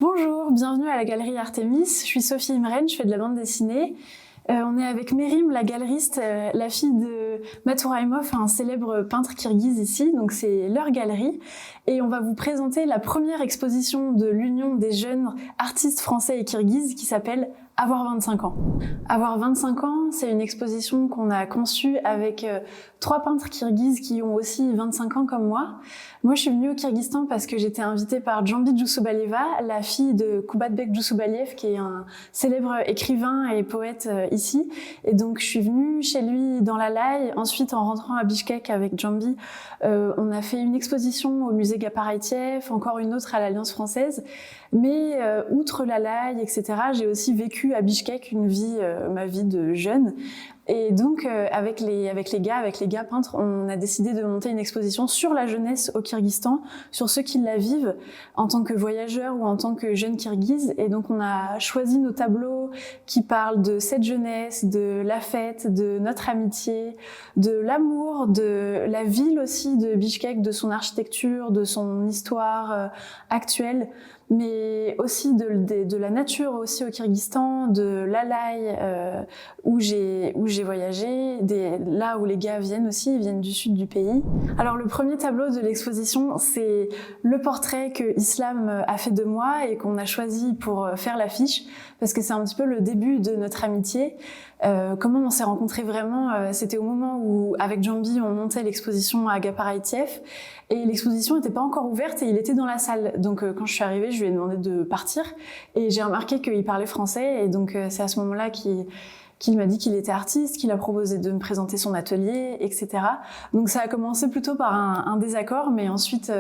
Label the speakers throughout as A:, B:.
A: Bonjour, bienvenue à la galerie Artemis. Je suis Sophie Imren, je fais de la bande dessinée. On est avec Merim, la galeriste, la fille de Matouraïmov, un célèbre peintre kirghize ici. Donc c'est leur galerie. Et on va vous présenter la première exposition de l'Union des jeunes artistes français et kirghizes qui s'appelle Avoir 25 ans. Avoir 25 ans, c'est une exposition qu'on a conçue avec 3 peintres kirghizes qui ont aussi 25 ans comme moi. Moi, je suis venue au Kyrgyzstan parce que j'étais invitée par Djambi Djoussoubalieva, la fille de Kubatbek Djoussoubaliyev, qui est un célèbre écrivain et poète ici. Et donc, je suis venue chez lui dans la Laï. Ensuite, en rentrant à Bishkek avec Djambi, on a fait une exposition au musée Gaparaïtiev, encore une autre à l'Alliance française. Mais outre la Laï, etc., j'ai aussi vécu à Bishkek ma vie de jeune. Et donc, avec les gars peintres, on a décidé de monter une exposition sur la jeunesse au Kyrgyzstan, sur ceux qui la vivent en tant que voyageurs ou en tant que jeunes kirghizes. Et donc, on a choisi nos tableaux qui parlent de cette jeunesse, de la fête, de notre amitié, de l'amour, de la ville aussi de Bishkek, de son architecture, de son histoire actuelle, mais aussi de la nature aussi au Kyrgyzstan, de l'Alay où j'ai voyagé, là où les gars viennent aussi, ils viennent du sud du pays. Alors le premier tableau de l'exposition, c'est le portrait que Islam a fait de moi et qu'on a choisi pour faire l'affiche, parce que c'est un petit peu le début de notre amitié. Comment on s'est rencontrés vraiment, c'était au moment où, avec Djambi, on montait l'exposition à Gaparaïtiev, et l'exposition n'était pas encore ouverte et il était dans la salle. Donc quand je suis arrivée, je lui ai demandé de partir, et j'ai remarqué qu'il parlait français, et donc c'est à ce moment-là qu'il m'a dit qu'il était artiste, qu'il a proposé de me présenter son atelier, etc. Donc ça a commencé plutôt par un désaccord, mais ensuite,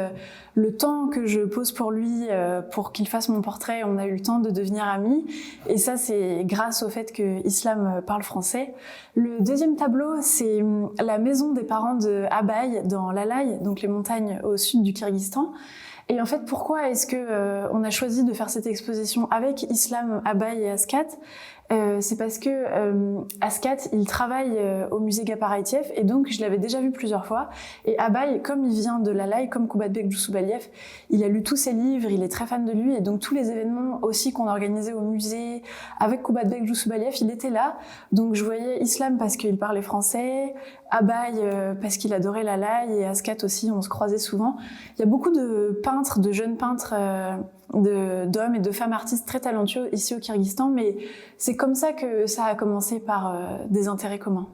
A: le temps que je pose pour lui, pour qu'il fasse mon portrait, on a eu le temps de devenir amis. Et ça, c'est grâce au fait que Islam parle français. Le deuxième tableau, c'est la maison des parents de Abay, dans l'Alay, donc les montagnes au sud du Kyrgyzstan. Et en fait, pourquoi est-ce que on a choisi de faire cette exposition avec Islam, Abay et Askat? C'est parce que Askat, il travaille au musée Gaparaïtiev, et donc je l'avais déjà vu plusieurs fois. Et Abay, comme il vient de l'Alay, comme Kubatbek Djoussoubaliyev, il a lu tous ses livres, il est très fan de lui, et donc tous les événements aussi qu'on organisait au musée avec Kubatbek Djoussoubaliyev, il était là. Donc je voyais Islam parce qu'il parlait français, Abay parce qu'il adorait l'Alay, et Askat aussi, on se croisait souvent. Il y a beaucoup de peintres, de jeunes peintres, d'hommes et de femmes artistes très talentueux ici au Kyrgyzstan, mais c'est comme ça que ça a commencé, par des intérêts communs.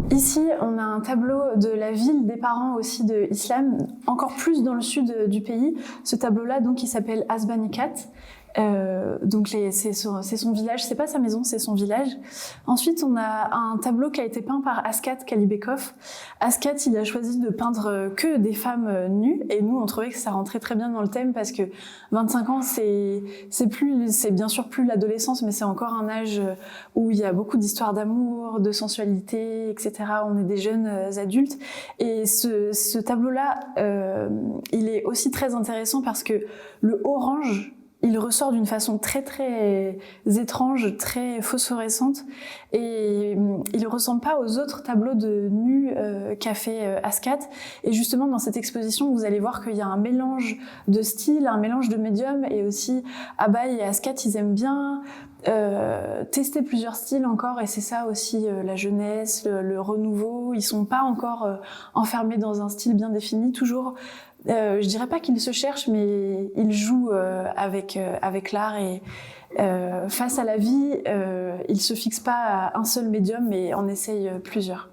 A: Ici, on a un tableau de la ville des parents aussi de Islam, encore plus dans le sud du pays. Ce tableau-là, donc, il s'appelle Asbanikat. Donc c'est son village, c'est pas sa maison, c'est son village. Ensuite, on a un tableau qui a été peint par Askat Kalibekov. Askat, il a choisi de peindre que des femmes nues, et nous on trouvait que ça rentrait très bien dans le thème, parce que 25 ans, c'est bien sûr plus l'adolescence, mais c'est encore un âge où il y a beaucoup d'histoires d'amour, de sensualité, etc. On est des jeunes adultes, et ce tableau-là, il est aussi très intéressant parce que le orange, il ressort d'une façon très très étrange, très phosphorescente, et il ressemble pas aux autres tableaux de nus qu'a fait Askat. Et justement, dans cette exposition, vous allez voir qu'il y a un mélange de styles, un mélange de médiums, et aussi Abay et Askat, ils aiment bien tester plusieurs styles encore, et c'est ça aussi la jeunesse, le renouveau. Ils sont pas encore enfermés dans un style bien défini, toujours. Je dirais pas qu'ils se cherchent, mais ils jouent avec l'art, et face à la vie, ils se fixent pas à un seul médium, mais en essayent plusieurs.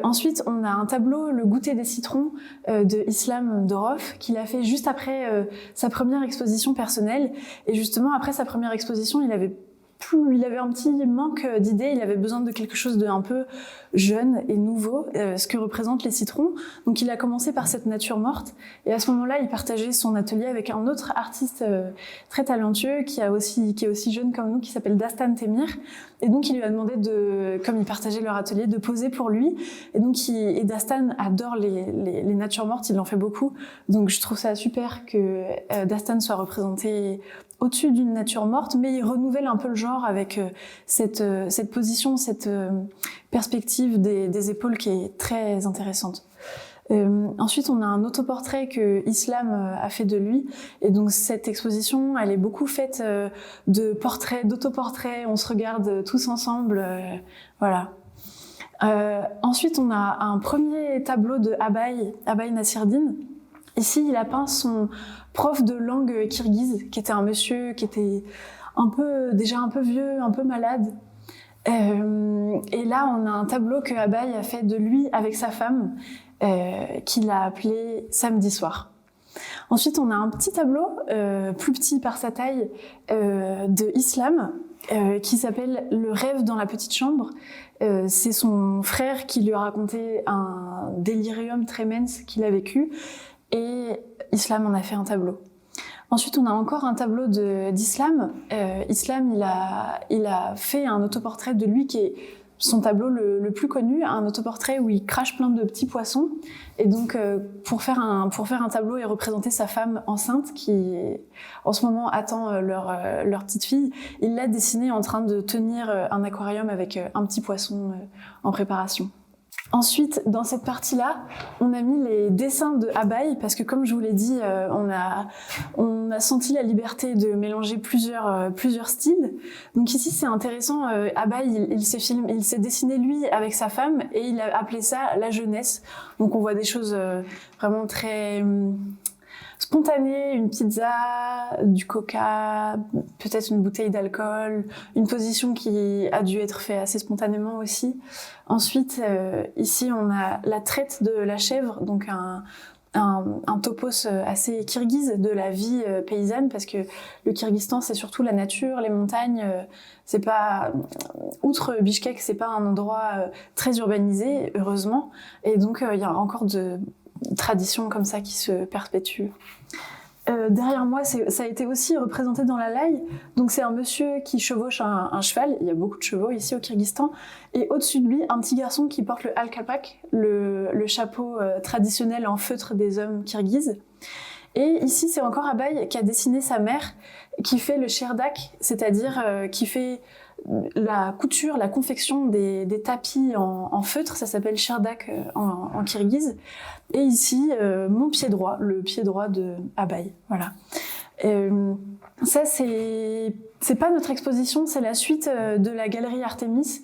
A: Ensuite, on a un tableau, Le goûter des citrons, de Islam Dorov, qu'il a fait juste après sa première exposition personnelle. Et justement, après sa première exposition, il avait un petit manque d'idées, il avait besoin de quelque chose de un peu jeune et nouveau, ce que représentent les citrons. Donc il a commencé par cette nature morte, et à ce moment-là, il partageait son atelier avec un autre artiste très talentueux qui est aussi jeune comme nous, qui s'appelle Dastan Temir. Et donc il lui a demandé comme ils partageaient leur atelier, de poser pour lui. Et donc Dastan adore les natures mortes, il en fait beaucoup. Donc je trouve ça super que Dastan soit représenté au-dessus d'une nature morte, mais il renouvelle un peu le genre avec cette position, cette perspective des épaules qui est très intéressante. Ensuite, on a un autoportrait que Islam a fait de lui. Et donc, cette exposition, elle est beaucoup faite de portraits, d'autoportraits. On se regarde tous ensemble. Voilà. Ensuite, on a un premier tableau de Abay Nasireddine. Ici, il a peint son prof de langue kirghize, qui était un monsieur qui était déjà un peu vieux, un peu malade. Et là, on a un tableau que Abay a fait de lui avec sa femme, qu'il a appelé Samedi soir. Ensuite, on a un petit tableau, plus petit par sa taille, de Islam, qui s'appelle Le rêve dans la petite chambre. C'est son frère qui lui a raconté un délirium tremens qu'il a vécu, et Islam en a fait un tableau. Ensuite, on a encore un tableau d'Islam. Islam, il a fait un autoportrait de lui qui est son tableau le plus connu, un autoportrait où il crache plein de petits poissons. Et donc, pour faire un tableau et représenter sa femme enceinte qui, en ce moment, attend leur petite fille, il l'a dessiné en train de tenir un aquarium avec un petit poisson en préparation. Ensuite, dans cette partie-là, on a mis les dessins de Abay parce que, comme je vous l'ai dit, on a senti la liberté de mélanger plusieurs styles. Donc ici, c'est intéressant. Abay, il s'est dessiné lui avec sa femme et il a appelé ça la jeunesse. Donc on voit des choses vraiment très spontanées, une pizza, du coca, peut-être une bouteille d'alcool, une position qui a dû être faite assez spontanément aussi. Ensuite, ici, on a la traite de la chèvre, donc un topos assez kirghize de la vie paysanne, parce que le Kyrgyzstan, c'est surtout la nature, les montagnes. C'est pas, outre Bichkek, c'est pas un endroit très urbanisé, heureusement. Et donc, il y a encore de traditions comme ça qui se perpétuent. Derrière moi, ça a été aussi représenté dans la laï. Donc c'est un monsieur qui chevauche un cheval. Il y a beaucoup de chevaux ici au Kyrgyzstan. Et au-dessus de lui, un petit garçon qui porte le alkapak, le chapeau traditionnel en feutre des hommes kirghizes. Et ici, c'est encore Abay qui a dessiné sa mère, qui fait le sherdak, c'est-à-dire qui fait la couture, la confection des tapis en feutre, ça s'appelle sherdak en kirghize. Et ici, mon pied droit, le pied droit de Abay. Voilà. Ça, c'est pas notre exposition, c'est la suite de la galerie Artemis.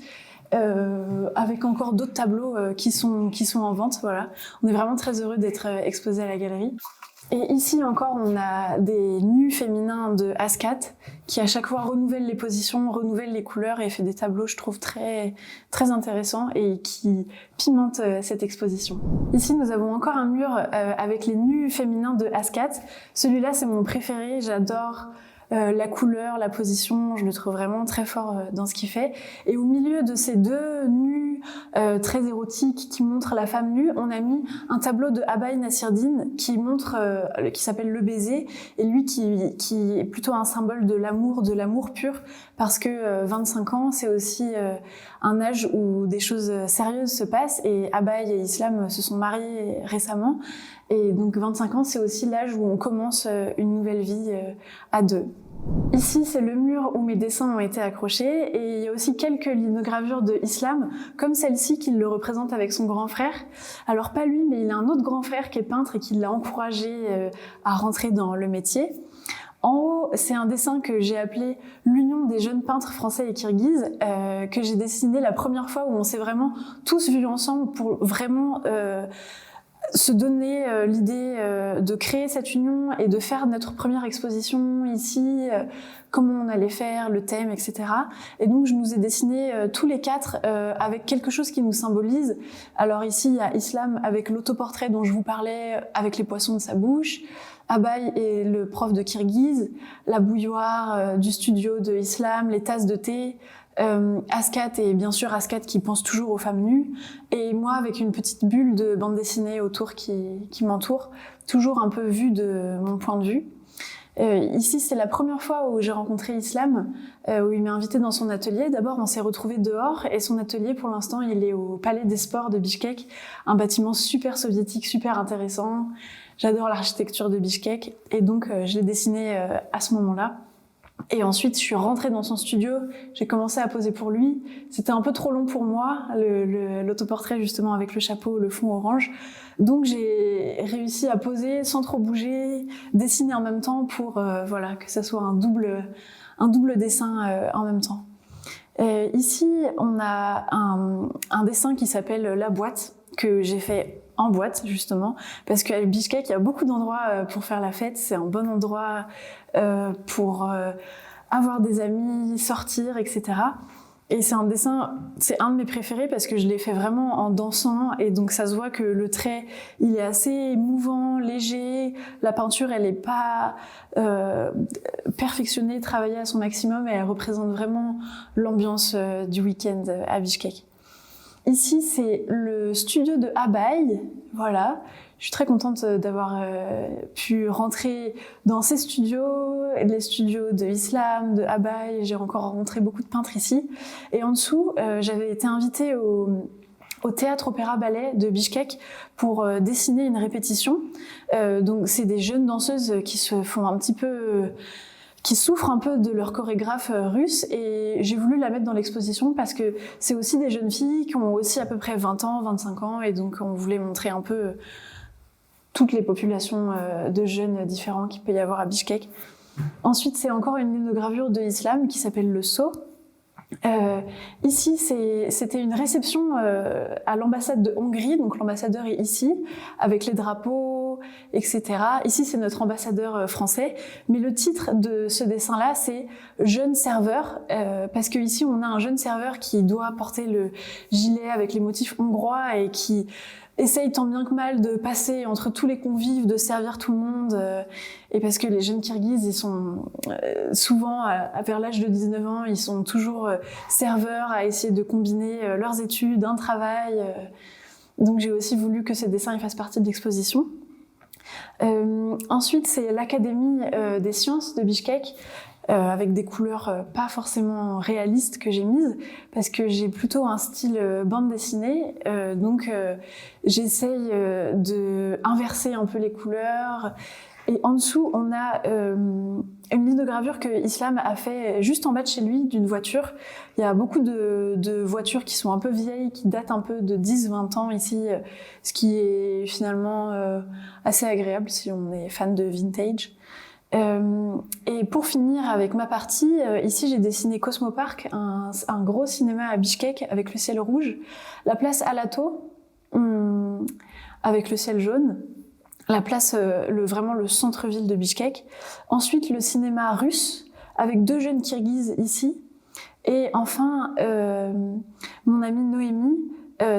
A: Avec encore d'autres tableaux qui sont en vente. Voilà. On est vraiment très heureux d'être exposés à la galerie. Et ici encore, on a des nus féminins de Ascat qui à chaque fois renouvellent les positions, renouvellent les couleurs et fait des tableaux, je trouve, très, très intéressants et qui pimentent cette exposition. Ici, nous avons encore un mur avec les nus féminins de Ascat. Celui-là, c'est mon préféré, j'adore la couleur, la position, je le trouve vraiment très fort dans ce qu'il fait. Et au milieu de ces deux nus très érotiques qui montrent la femme nue, on a mis un tableau de Abay Nasireddine qui s'appelle Le baiser, et lui qui est plutôt un symbole de l'amour pur, parce que 25 ans, c'est aussi un âge où des choses sérieuses se passent, et Abay et Islam se sont mariés récemment, et donc 25 ans, c'est aussi l'âge où on commence une nouvelle vie à deux. Ici, c'est le mur où mes dessins ont été accrochés, et il y a aussi quelques linogravures de Islam, comme celle-ci qu'il le représente avec son grand frère. Alors pas lui, mais il a un autre grand frère qui est peintre et qui l'a encouragé à rentrer dans le métier. En haut, c'est un dessin que j'ai appelé l'Union des jeunes peintres français et kirghizes, que j'ai dessiné la première fois où on s'est vraiment tous vus ensemble pour vraiment se donner l'idée de créer cette union et de faire notre première exposition ici, comment on allait faire, le thème, etc. Et donc je nous ai dessiné tous les quatre avec quelque chose qui nous symbolise. Alors ici, il y a Islam avec l'autoportrait dont je vous parlais, avec les poissons de sa bouche, Abay et le prof de kirghize, la bouilloire du studio de Islam, les tasses de thé, Ascat, et bien sûr Ascat qui pense toujours aux femmes nues, et moi avec une petite bulle de bande dessinée autour qui m'entoure, toujours un peu vue de mon point de vue. Ici, c'est la première fois où j'ai rencontré Islam, où il m'a invité dans son atelier. D'abord, on s'est retrouvés dehors, et son atelier, pour l'instant, il est au Palais des Sports de Bichkek, un bâtiment super soviétique, super intéressant. J'adore l'architecture de Bichkek, et donc je l'ai dessiné à ce moment-là. Et ensuite, je suis rentrée dans son studio, j'ai commencé à poser pour lui. C'était un peu trop long pour moi, l'autoportrait justement avec le chapeau, le fond orange. Donc j'ai réussi à poser sans trop bouger, dessiner en même temps pour voilà, que ça soit un double dessin en même temps. Ici, on a un dessin qui s'appelle La boîte, que j'ai fait en boîte justement, parce qu'à Bichkek, il y a beaucoup d'endroits pour faire la fête. C'est un bon endroit pour avoir des amis, sortir, etc. Et c'est un dessin, c'est un de mes préférés parce que je l'ai fait vraiment en dansant et donc ça se voit que le trait, il est assez mouvant, léger. La peinture, elle est pas perfectionnée, travaillée à son maximum et elle représente vraiment l'ambiance du week-end à Bichkek. Ici, c'est le studio de Abay, voilà. Je suis très contente d'avoir pu rentrer dans ces studios, les studios de Islam, de Abay. J'ai encore rencontré beaucoup de peintres ici. Et en dessous, j'avais été invitée au théâtre opéra ballet de Bichkek pour dessiner une répétition. Donc, c'est des jeunes danseuses qui se font un petit peu... qui souffrent un peu de leur chorégraphe russe et j'ai voulu la mettre dans l'exposition parce que c'est aussi des jeunes filles qui ont aussi à peu près 20 ans, 25 ans et donc on voulait montrer un peu toutes les populations de jeunes différents qu'il peut y avoir à Bichkek. Ensuite, c'est encore une linogravure de Islam qui s'appelle Le Sceau. Ici, c'était une réception à l'ambassade de Hongrie, donc l'ambassadeur est ici, avec les drapeaux, etc. Ici, c'est notre ambassadeur français, mais le titre de ce dessin-là, c'est « Jeune serveur », parce qu'ici, on a un jeune serveur qui doit porter le gilet avec les motifs hongrois et qui essaye tant bien que mal de passer entre tous les convives, de servir tout le monde, et parce que les jeunes Kirghizes, ils sont souvent, vers l'âge de 19 ans, ils sont toujours serveurs à essayer de combiner leurs études, un travail. Donc j'ai aussi voulu que ces dessins fassent partie de l'exposition. Ensuite, c'est l'Académie des sciences de Bichkek, avec des couleurs pas forcément réalistes que j'ai mises parce que j'ai plutôt un style bande dessinée, donc j'essaye de inverser un peu les couleurs. Et en dessous, on a une linogravure que Islam a fait juste en bas de chez lui, d'une voiture. Il y a beaucoup de voitures qui sont un peu vieilles, qui datent un peu de 10-20 ans ici, ce qui est finalement assez agréable si on est fan de vintage. Et pour finir avec ma partie, ici j'ai dessiné Cosmopark, un gros cinéma à Bichkek avec le ciel rouge, la place Alato avec le ciel jaune, la place, vraiment le centre-ville de Bichkek, ensuite le cinéma russe avec 2 jeunes Kirghizes ici, et enfin mon amie Noémie,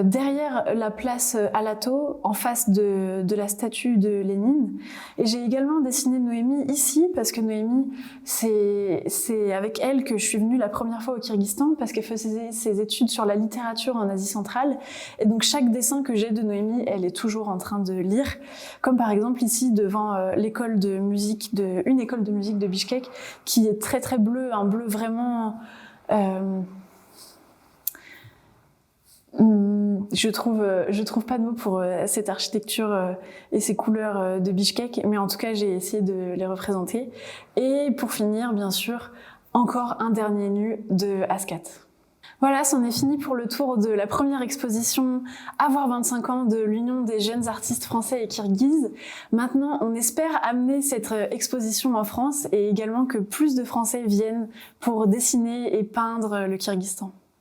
A: derrière la place Alato, en face de la statue de Lénine. Et j'ai également dessiné Noémie ici, parce que Noémie, c'est avec elle que je suis venue la première fois au Kyrgyzstan, parce qu'elle faisait ses études sur la littérature en Asie centrale. Et donc chaque dessin que j'ai de Noémie, elle est toujours en train de lire. Comme par exemple ici, devant une école de musique de Bichkek, qui est très très bleue, un bleu vraiment... Je trouve pas de mots pour cette architecture et ces couleurs de Bichkek, mais en tout cas j'ai essayé de les représenter. Et pour finir, bien sûr, encore un dernier nu de Ascat. Voilà, c'en est fini pour le tour de la première exposition Avoir 25 ans de l'Union des jeunes artistes français et kirghizes. Maintenant, on espère amener cette exposition en France et également que plus de Français viennent pour dessiner et peindre le Kyrgyzstan.